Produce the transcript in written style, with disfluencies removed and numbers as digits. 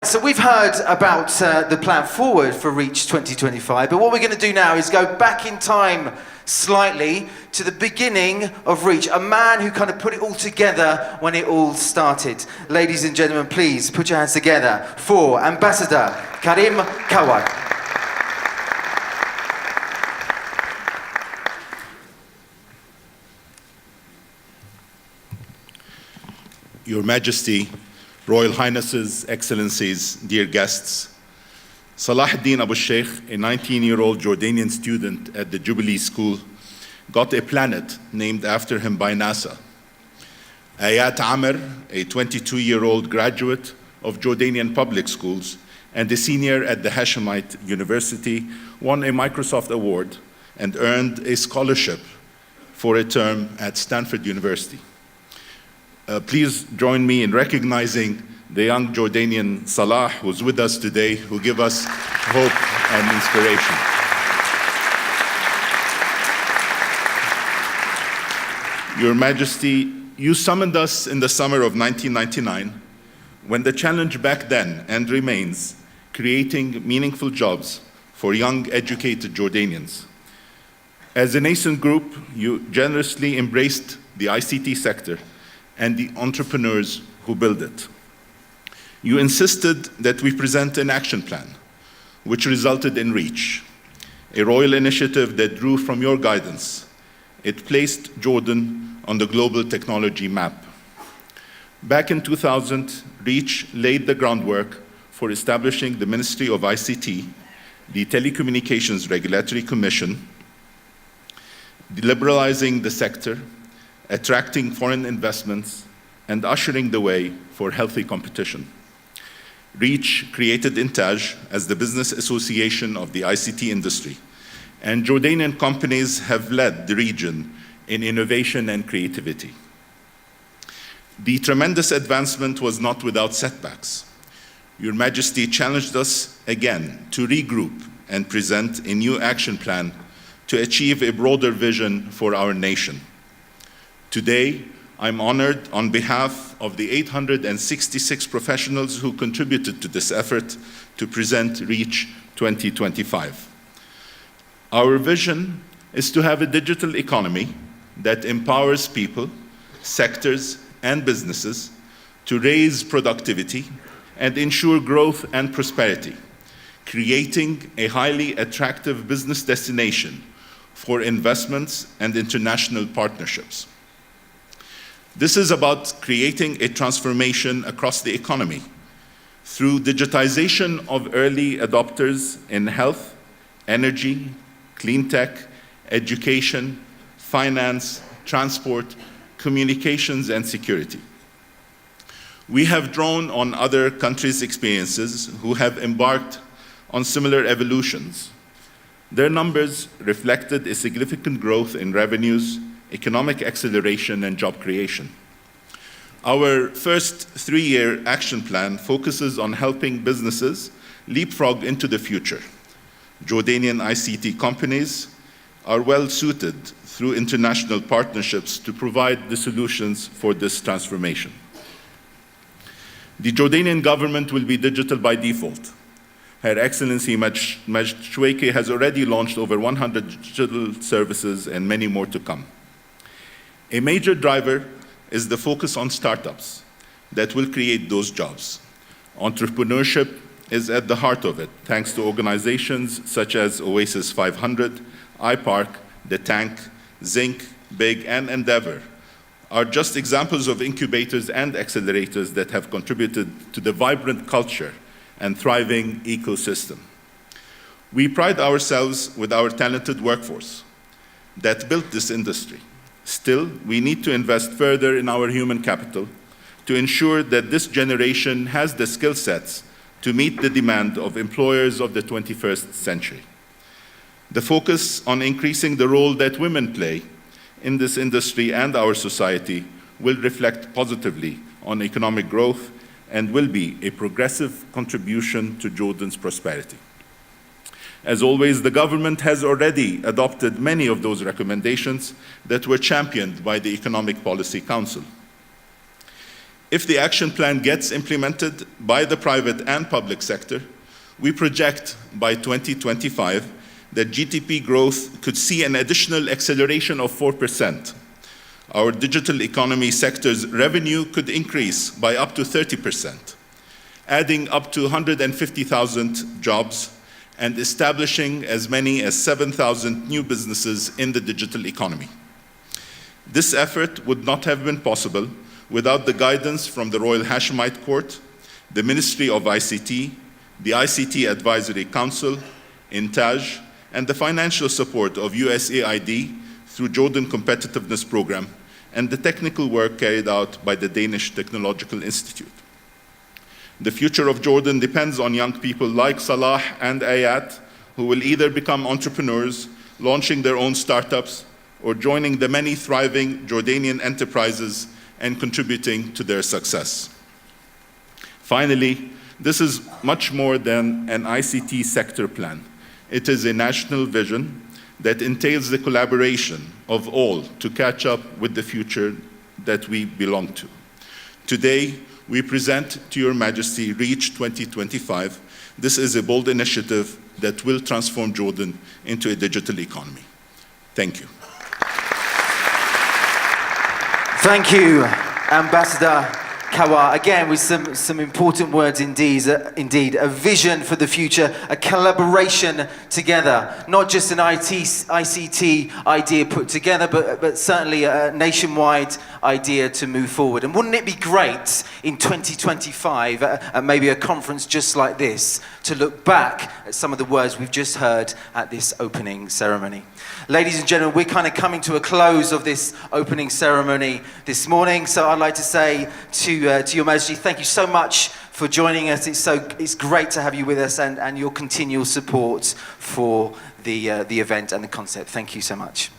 So we've heard about the plan forward for REACH 2025, but what we're going to do now is go back in time slightly to the beginning of REACH, a man who kind of put it all together when it all started. Ladies and gentlemen, please put your hands together for Ambassador Karim Kawar. Your Majesty, Royal Highnesses, Excellencies, dear guests, Salah ad-Din Abu Sheikh, a 19-year-old Jordanian student at the Jubilee School, got a planet named after him by NASA. Ayat Amr, a 22-year-old graduate of Jordanian public schools and a senior at the Hashemite University, won a Microsoft Award and earned a scholarship for a term at Stanford University. Please join me in recognizing the young Jordanian Salah, who's with us today, who give us hope and inspiration. Your Majesty, you summoned us in the summer of 1999, when the challenge back then and remains creating meaningful jobs for young, educated Jordanians. As a nascent group, you generously embraced the ICT sector and the entrepreneurs who build it. You insisted that we present an action plan, which resulted in REACH, a royal initiative that drew from your guidance. It placed Jordan on the global technology map. Back in 2000, REACH laid the groundwork for establishing the Ministry of ICT, the Telecommunications Regulatory Commission, liberalizing the sector, attracting foreign investments, and ushering the way for healthy competition. REACH created INTAJ as the business association of the ICT industry, and Jordanian companies have led the region in innovation and creativity. The tremendous advancement was not without setbacks. Your Majesty challenged us again to regroup and present a new action plan to achieve a broader vision for our nation. Today, I'm honored on behalf of the 866 professionals who contributed to this effort to present REACH 2025. Our vision is to have a digital economy that empowers people, sectors, and businesses to raise productivity and ensure growth and prosperity, creating a highly attractive business destination for investments and international partnerships. This is about creating a transformation across the economy through digitization of early adopters in health, energy, clean tech, education, finance, transport, communications, and security. We have drawn on other countries' experiences who have embarked on similar evolutions. Their numbers reflected a significant growth in revenues, economic acceleration, and job creation. Our first three-year action plan focuses on helping businesses leapfrog into the future. Jordanian ICT companies are well suited through international partnerships to provide the solutions for this transformation. The Jordanian government will be digital by default. Her Excellency MENA has already launched over 100 digital services and many more to come. A major driver is the focus on startups that will create those jobs. Entrepreneurship is at the heart of it, thanks to organizations such as Oasis 500, iPark, The Tank, Zinc, Big, and Endeavor are just examples of incubators and accelerators that have contributed to the vibrant culture and thriving ecosystem. We pride ourselves with our talented workforce that built this industry. Still, we need to invest further in our human capital to ensure that this generation has the skill sets to meet the demand of employers of the 21st century. The focus on increasing the role that women play in this industry and our society will reflect positively on economic growth and will be a progressive contribution to Jordan's prosperity. As always, the government has already adopted many of those recommendations that were championed by the Economic Policy Council. If the action plan gets implemented by the private and public sector, we project by 2025 that GDP growth could see an additional acceleration of 4%. Our digital economy sector's revenue could increase by up to 30%, adding up to 150,000 jobs and establishing as many as 7,000 new businesses in the digital economy. This effort would not have been possible without the guidance from the Royal Hashemite Court, the Ministry of ICT, the ICT Advisory Council, INTAJ, and the financial support of USAID through Jordan Competitiveness Program and the technical work carried out by the Danish Technological Institute. The future of Jordan depends on young people like Salah and Ayat, who will either become entrepreneurs, launching their own startups, or joining the many thriving Jordanian enterprises and contributing to their success. Finally, this is much more than an ICT sector plan. It is a national vision that entails the collaboration of all to catch up with the future that we belong to. Today, we present to Your Majesty REACH 2025. This is a bold initiative that will transform Jordan into a digital economy. Thank you. Thank you, Ambassador Kawar. Again, with some important words indeed, a vision for the future, a collaboration together, not just an ICT idea put together, but certainly a nationwide idea to move forward. And wouldn't it be great in 2025, at maybe a conference just like this, to look back at some of the words we've just heard at this opening ceremony. Ladies and gentlemen, we're kind of coming to a close of this opening ceremony this morning. So I'd like to say to Your Majesty, thank you so much for joining us. It's great to have you with us and your continual support for the event and the concept. Thank you so much.